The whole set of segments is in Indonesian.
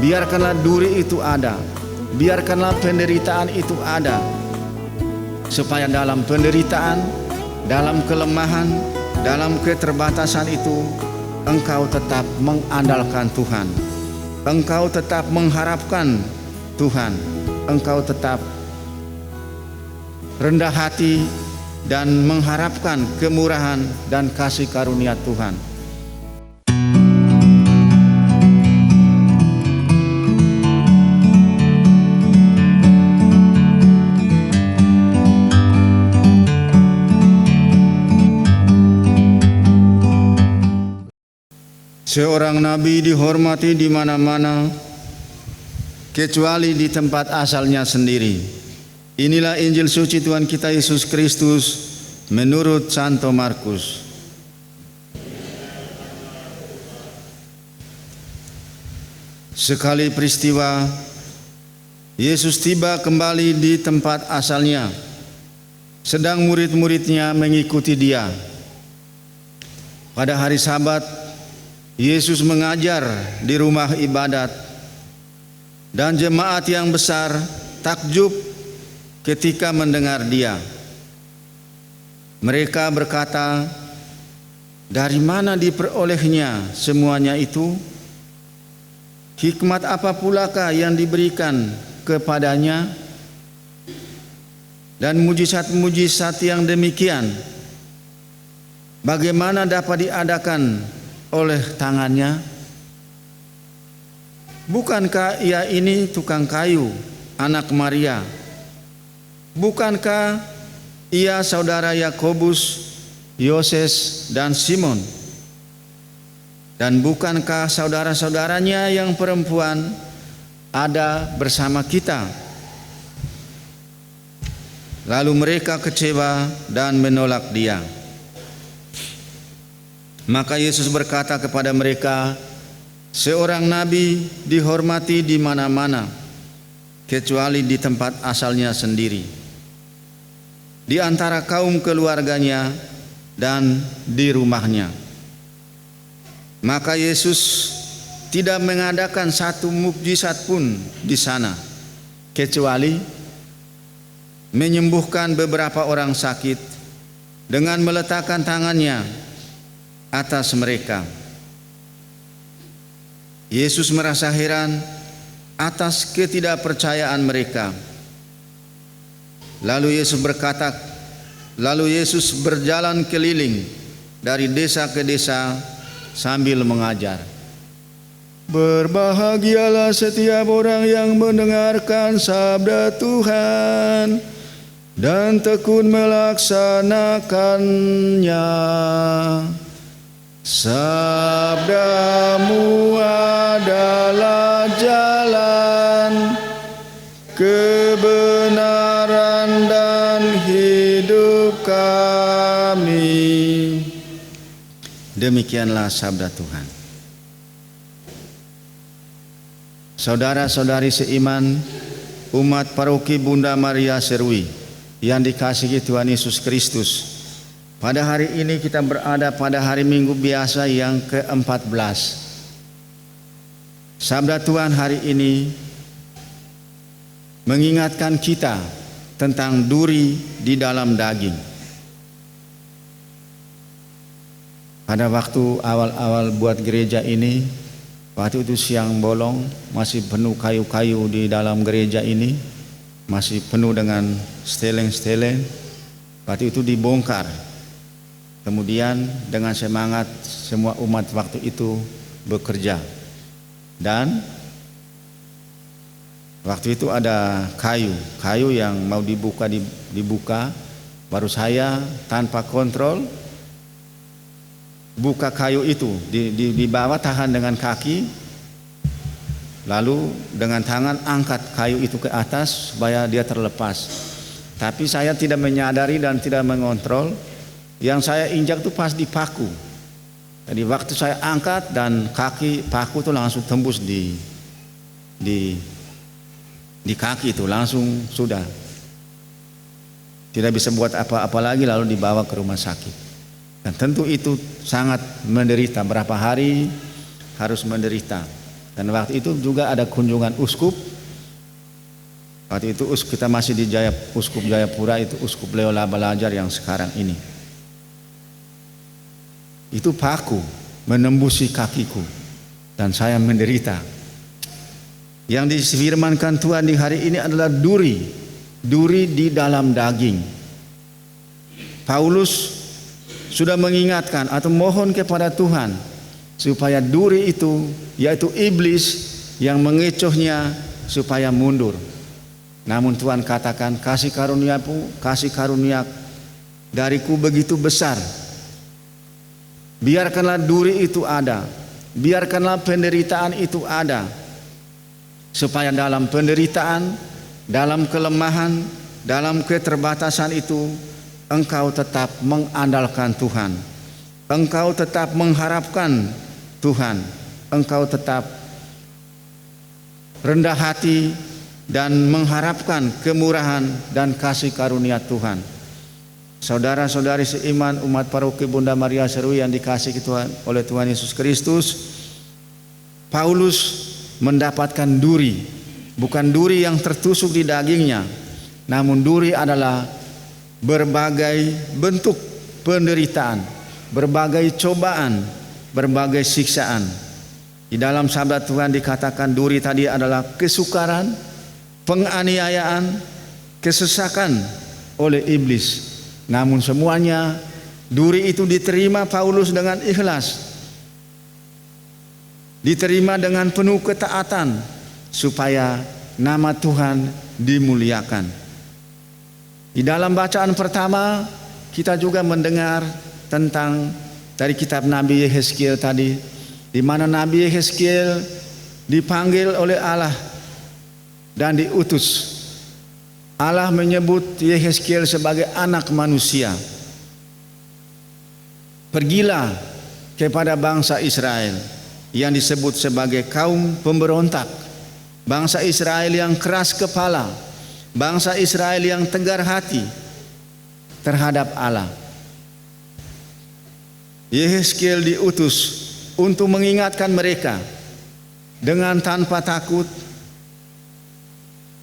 Biarkanlah duri itu ada, biarkanlah penderitaan itu ada, supaya dalam penderitaan, dalam kelemahan, dalam keterbatasan itu Engkau tetap mengandalkan Tuhan, Engkau tetap mengharapkan Tuhan, Engkau tetap rendah hati dan mengharapkan kemurahan dan kasih karunia Tuhan. Seorang nabi dihormati di mana-mana kecuali di tempat asalnya sendiri. Inilah Injil suci Tuhan kita Yesus Kristus menurut Santo Markus. Sekali peristiwa, Yesus tiba kembali di tempat asalnya, sedang murid-muridnya mengikuti Dia. Pada hari Sabat, Yesus mengajar di rumah ibadat, dan jemaat yang besar takjub ketika mendengar Dia. Mereka berkata, "Dari mana diperolehnya semuanya itu? Hikmat apa pulakah yang diberikan kepadanya? Dan mujizat-mujizat yang demikian, bagaimana dapat diadakan oleh tangannya? Bukankah Ia ini tukang kayu, anak Maria? Bukankah Ia saudara Yakobus, Yoses, dan Simon? Dan bukankah saudara-saudaranya yang perempuan ada bersama kita?" Lalu mereka kecewa dan menolak Dia. Maka Yesus berkata kepada mereka, "Seorang nabi dihormati di mana-mana, kecuali di tempat asalnya sendiri, di antara kaum keluarganya dan di rumahnya." Maka Yesus tidak mengadakan satu mukjizat pun di sana, kecuali menyembuhkan beberapa orang sakit dengan meletakkan tangannya atas mereka. Yesus merasa heran atas ketidakpercayaan mereka. Lalu Yesus berjalan keliling dari desa ke desa sambil mengajar. "Berbahagialah setiap orang yang mendengarkan sabda Tuhan dan tekun melaksanakannya. Sabdamu adalah jalan, kebenaran dan hidup kami." Demikianlah sabda Tuhan. Saudara-saudari seiman, umat paroki Bunda Maria Serui yang dikasihi Tuhan Yesus Kristus, pada hari ini kita berada pada hari Minggu biasa yang ke-14. Sabda Tuhan hari ini mengingatkan kita tentang duri di dalam daging. Pada waktu awal-awal buat gereja ini, waktu itu siang bolong, masih penuh kayu-kayu di dalam gereja ini, masih penuh dengan steleng-steleng. Waktu itu dibongkar. Kemudian dengan semangat semua umat waktu itu bekerja. Dan waktu itu ada kayu yang mau dibuka, baru saya tanpa kontrol buka kayu itu, di bawah tahan dengan kaki, lalu dengan tangan angkat kayu itu ke atas supaya dia terlepas. Tapi saya tidak menyadari dan tidak mengontrol, yang saya injak itu pas di paku. Jadi waktu saya angkat dan paku itu langsung tembus di kaki itu, langsung sudah tidak bisa buat apa-apa lagi, lalu dibawa ke rumah sakit. Dan tentu itu sangat menderita, berapa hari harus menderita. Dan waktu itu juga ada kunjungan uskup. Waktu itu kita masih di Uskup Jayapura, itu Uskup Leo Labalajar yang sekarang ini. Itu paku menembusi kakiku dan saya menderita. Yang difirmankan Tuhan di hari ini adalah duri di dalam daging. Paulus sudah mengingatkan atau mohon kepada Tuhan supaya duri itu, yaitu iblis yang mengecohnya, supaya mundur. Namun Tuhan katakan, kasih karunia dariku begitu besar. Biarkanlah duri itu ada, biarkanlah penderitaan itu ada, supaya dalam penderitaan, dalam kelemahan, dalam keterbatasan itu engkau tetap mengandalkan Tuhan, engkau tetap mengharapkan Tuhan, engkau tetap rendah hati dan mengharapkan kemurahan dan kasih karunia Tuhan. Saudara-saudari seiman, umat paroki Bunda Maria Serui yang dikasihi Tuhan oleh Tuhan Yesus Kristus, Paulus mendapatkan duri, bukan duri yang tertusuk di dagingnya, namun duri adalah berbagai bentuk penderitaan, berbagai cobaan, berbagai siksaan. Di dalam sabda Tuhan dikatakan duri tadi adalah kesukaran, penganiayaan, kesesakan oleh iblis. Namun semuanya duri itu diterima Paulus dengan ikhlas, diterima dengan penuh ketaatan supaya nama Tuhan dimuliakan. Di dalam bacaan pertama kita juga mendengar tentang dari kitab Nabi Yehezkiel tadi, di mana Nabi Yehezkiel dipanggil oleh Allah dan diutus. Allah menyebut Yehezkiel sebagai anak manusia. Pergilah kepada bangsa Israel yang disebut sebagai kaum pemberontak, bangsa Israel yang keras kepala, bangsa Israel yang tegar hati terhadap Allah. Yehezkiel diutus untuk mengingatkan mereka dengan tanpa takut,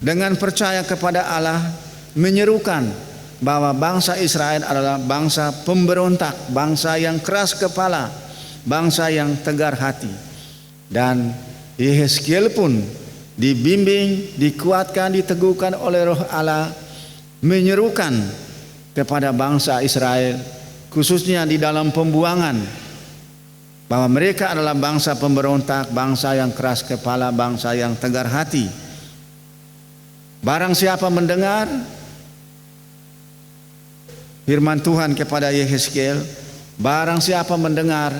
dengan percaya kepada Allah, menyerukan bahwa bangsa Israel adalah bangsa pemberontak, bangsa yang keras kepala, bangsa yang tegar hati. Dan Yehezkiel pun dibimbing, dikuatkan, diteguhkan oleh Roh Allah, menyerukan kepada bangsa Israel, khususnya di dalam pembuangan, bahwa mereka adalah bangsa pemberontak, bangsa yang keras kepala, bangsa yang tegar hati. Barang siapa mendengar firman Tuhan kepada Yehezkiel, barang siapa mendengar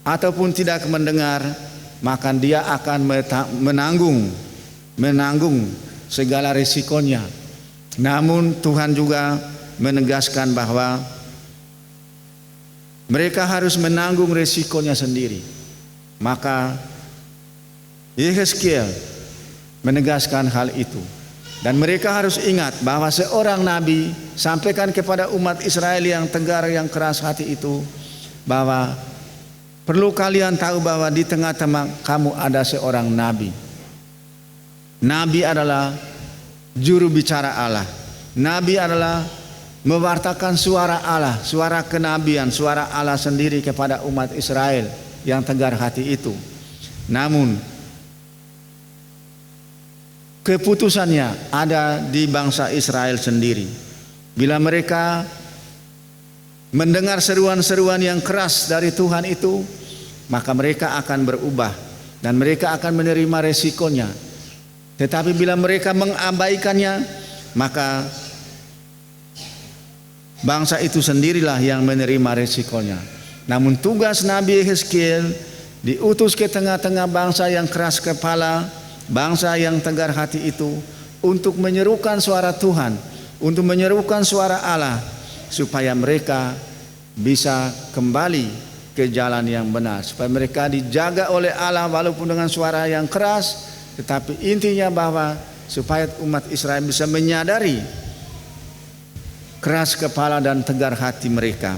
ataupun tidak mendengar, maka dia akan menanggung segala risikonya. Namun Tuhan juga menegaskan bahwa mereka harus menanggung risikonya sendiri. Maka Yehezkiel menegaskan hal itu. Dan mereka harus ingat bahwa seorang nabi sampaikan kepada umat Israel yang tegar, yang keras hati itu, bahwa perlu kalian tahu bahwa di tengah-tengah kamu ada seorang nabi. Nabi adalah juru bicara Allah. Nabi adalah mewartakan suara Allah, suara kenabian, suara Allah sendiri kepada umat Israel yang tegar hati itu. Namun keputusannya ada di bangsa Israel sendiri. Bila mereka mendengar seruan-seruan yang keras dari Tuhan itu, maka mereka akan berubah dan mereka akan menerima resikonya. Tetapi bila mereka mengabaikannya, maka bangsa itu sendirilah yang menerima resikonya. Namun tugas Nabi Yehezkiel diutus ke tengah-tengah bangsa yang keras kepala, bangsa yang tegar hati itu, untuk menyerukan suara Tuhan, untuk menyerukan suara Allah, supaya mereka bisa kembali ke jalan yang benar, supaya mereka dijaga oleh Allah walaupun dengan suara yang keras, tetapi intinya bahwa supaya umat Israel bisa menyadari keras kepala dan tegar hati mereka.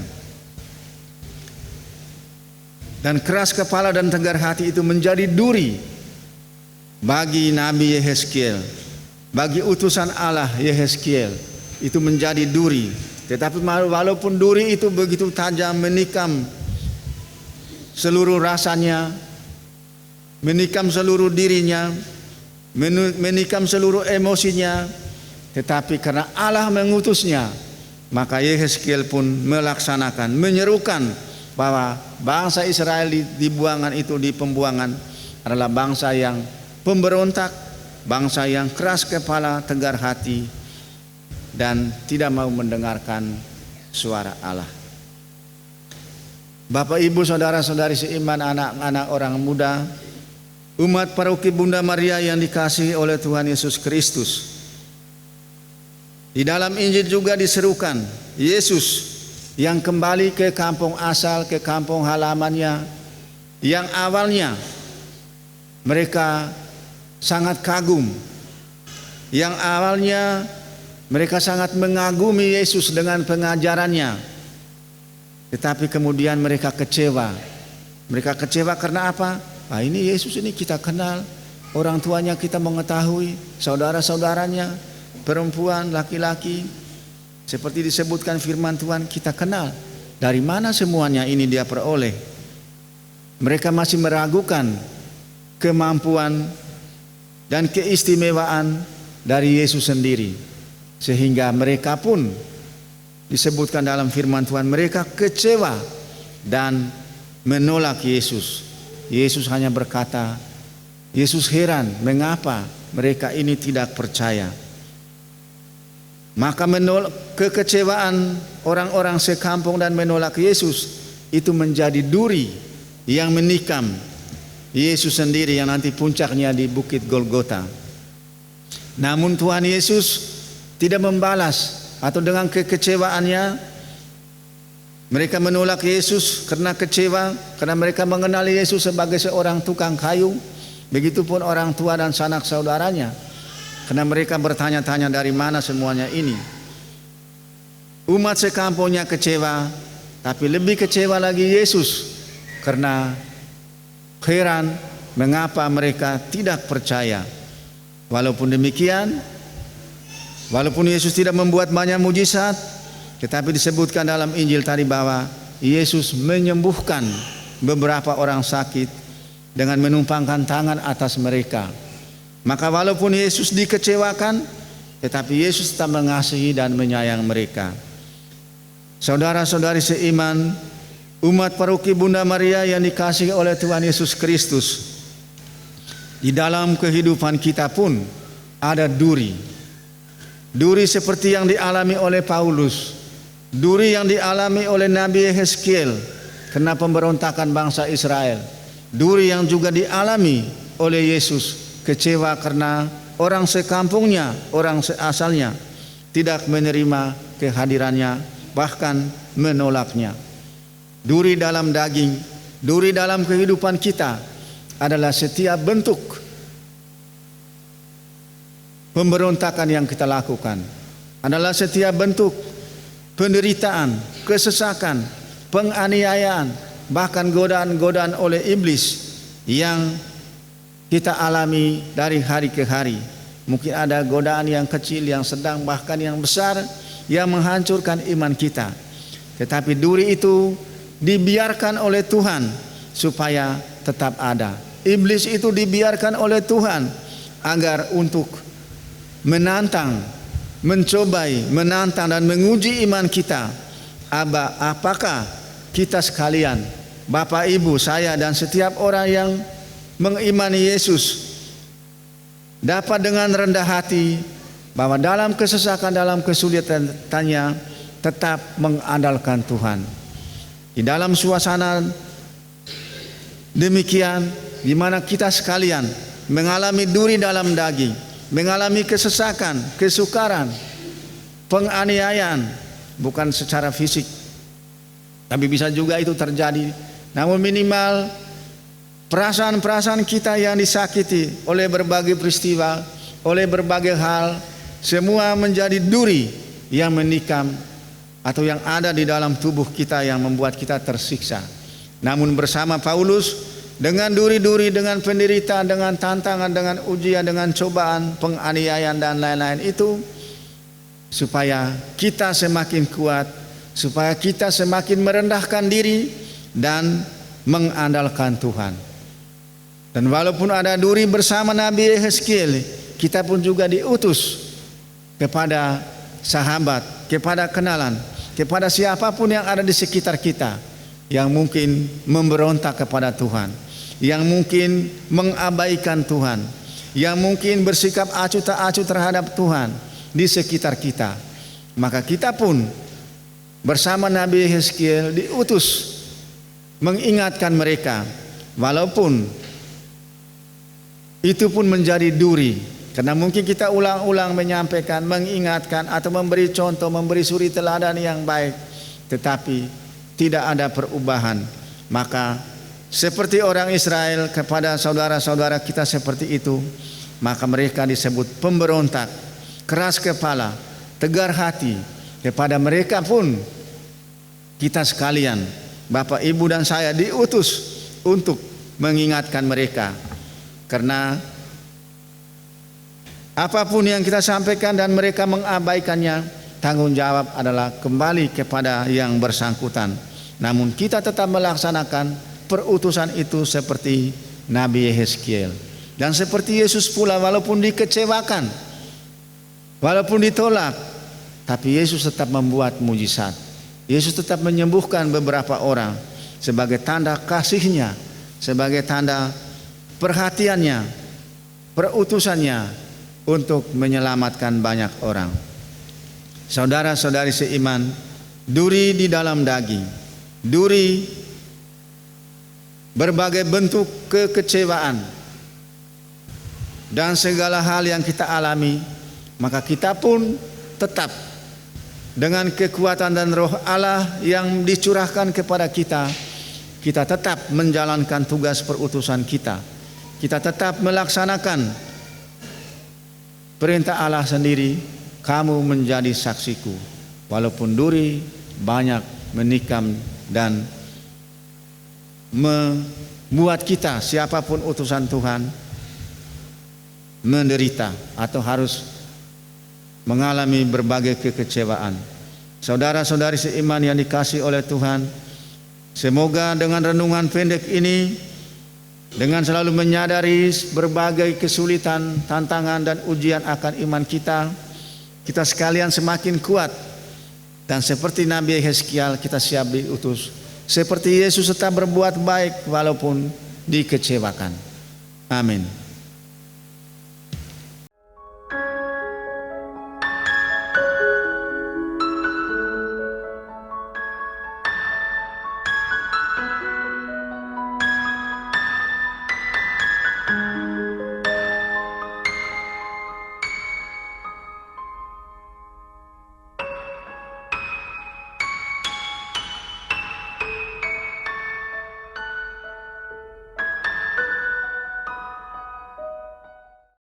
dan keras kepala dan tegar hati itu menjadi duri bagi Nabi Yehezkiel, bagi utusan Allah Yehezkiel, itu menjadi duri. Tetapi walaupun duri itu begitu tajam, menikam seluruh rasanya, menikam seluruh dirinya, menikam seluruh emosinya, tetapi karena Allah mengutusnya, maka Yehezkiel pun melaksanakan, menyerukan bahwa bangsa Israel di buangan itu, di pembuangan, adalah bangsa yang pemberontak, bangsa yang keras kepala, tegar hati, dan tidak mau mendengarkan suara Allah. Bapak, Ibu, saudara-saudari seiman, anak-anak orang muda, umat paroki Bunda Maria yang dikasihi oleh Tuhan Yesus Kristus, di dalam Injil juga diserukan Yesus yang kembali ke kampung asal, ke kampung halamannya, yang awalnya mereka sangat kagum, yang awalnya mereka sangat mengagumi Yesus dengan pengajarannya, tetapi kemudian mereka kecewa. Mereka kecewa karena apa? Ini Yesus ini kita kenal, orang tuanya kita mengetahui, saudara-saudaranya, perempuan, laki-laki, seperti disebutkan firman Tuhan, kita kenal. Dari mana semuanya ini dia peroleh? Mereka masih meragukan kemampuan dan keistimewaan dari Yesus sendiri, sehingga mereka pun disebutkan dalam firman Tuhan, mereka kecewa dan menolak Yesus. Yesus hanya berkata, Yesus heran mengapa mereka ini tidak percaya. Maka kekecewaan orang-orang sekampung dan menolak Yesus itu menjadi duri yang menikam Yesus sendiri, yang nanti puncaknya di Bukit Golgota. Namun Tuhan Yesus tidak membalas, atau dengan kekecewaannya mereka menolak Yesus karena kecewa, karena mereka mengenali Yesus sebagai seorang tukang kayu. Begitupun orang tua dan sanak saudaranya, karena mereka bertanya-tanya dari mana semuanya ini. Umat sekampungnya kecewa, tapi lebih kecewa lagi Yesus karena heran mengapa mereka tidak percaya. Walaupun demikian, walaupun Yesus tidak membuat banyak mujizat, tetapi disebutkan dalam Injil tadi bahwa Yesus menyembuhkan beberapa orang sakit dengan menumpangkan tangan atas mereka. Maka walaupun Yesus dikecewakan, tetapi Yesus tetap mengasihi dan menyayang mereka. Saudara-saudari seiman, umat paroki Bunda Maria yang dikasihi oleh Tuhan Yesus Kristus, di dalam kehidupan kita pun ada duri. Duri seperti yang dialami oleh Paulus, duri yang dialami oleh Nabi Yehezkiel karena pemberontakan bangsa Israel, duri yang juga dialami oleh Yesus, kecewa karena orang sekampungnya, orang asalnya tidak menerima kehadirannya, bahkan menolaknya. Duri dalam daging, duri dalam kehidupan kita adalah setiap bentuk pemberontakan yang kita lakukan, adalah setiap bentuk penderitaan, kesesakan, penganiayaan, bahkan godaan-godaan oleh iblis yang kita alami dari hari ke hari. Mungkin ada godaan yang kecil, yang sedang, bahkan yang besar, yang menghancurkan iman kita. Tetapi duri itu dibiarkan oleh Tuhan supaya tetap ada. Iblis itu dibiarkan oleh Tuhan agar untuk menantang, mencobai, menantang dan menguji iman kita. Apakah kita sekalian, Bapak, Ibu, saya dan setiap orang yang mengimani Yesus dapat dengan rendah hati bahwa dalam kesesakan, dalam kesulitannya tetap mengandalkan Tuhan. Di dalam suasana demikian, di mana kita sekalian mengalami duri dalam daging, mengalami kesesakan, kesukaran, penganiayaan, bukan secara fisik, tapi bisa juga itu terjadi. Namun minimal perasaan-perasaan kita yang disakiti oleh berbagai peristiwa, oleh berbagai hal, semua menjadi duri yang menikam atau yang ada di dalam tubuh kita yang membuat kita tersiksa. Namun bersama Paulus, dengan duri-duri, dengan penderitaan, dengan tantangan, dengan ujian, dengan cobaan, penganiayaan dan lain-lain itu, supaya kita semakin kuat, supaya kita semakin merendahkan diri dan mengandalkan Tuhan. Dan walaupun ada duri bersama Nabi Yehezkiel, kita pun juga diutus kepada sahabat, kepada kenalan, kepada siapapun yang ada di sekitar kita yang mungkin memberontak kepada Tuhan, yang mungkin mengabaikan Tuhan, yang mungkin bersikap acuh tak acuh terhadap Tuhan di sekitar kita. Maka kita pun bersama Nabi Yehezkiel diutus mengingatkan mereka, walaupun itu pun menjadi duri, karena mungkin kita ulang-ulang menyampaikan, mengingatkan atau memberi contoh, memberi suri teladan yang baik, tetapi tidak ada perubahan. Maka seperti orang Israel kepada saudara-saudara kita seperti itu, maka mereka disebut pemberontak, keras kepala, tegar hati. Kepada mereka pun kita sekalian, Bapak, Ibu dan saya diutus untuk mengingatkan mereka. Karena apapun yang kita sampaikan dan mereka mengabaikannya, tanggung jawab adalah kembali kepada yang bersangkutan. Namun kita tetap melaksanakan perutusan itu seperti Nabi Yehezkiel. Dan seperti Yesus pula, walaupun dikecewakan, walaupun ditolak, tapi Yesus tetap membuat mujizat. Yesus tetap menyembuhkan beberapa orang sebagai tanda kasih-Nya, sebagai tanda perhatiannya, perutusannya untuk menyelamatkan banyak orang. Saudara-saudari seiman, duri di dalam daging, duri berbagai bentuk kekecewaan dan segala hal yang kita alami, maka kita pun tetap dengan kekuatan dan roh Allah yang dicurahkan kepada kita, kita tetap menjalankan tugas perutusan kita. Kita tetap melaksanakan perintah Allah sendiri, kamu menjadi saksiku. Walaupun duri banyak menikam dan membuat kita, siapapun utusan Tuhan, menderita atau harus mengalami berbagai kekecewaan. Saudara-saudari seiman yang dikasihi oleh Tuhan, semoga dengan renungan pendek ini, dengan selalu menyadari berbagai kesulitan, tantangan dan ujian akan iman kita, kita sekalian semakin kuat. Dan seperti Nabi Yehezkiel, kita siap diutus. Seperti Yesus tetap berbuat baik walaupun dikecewakan. Amin.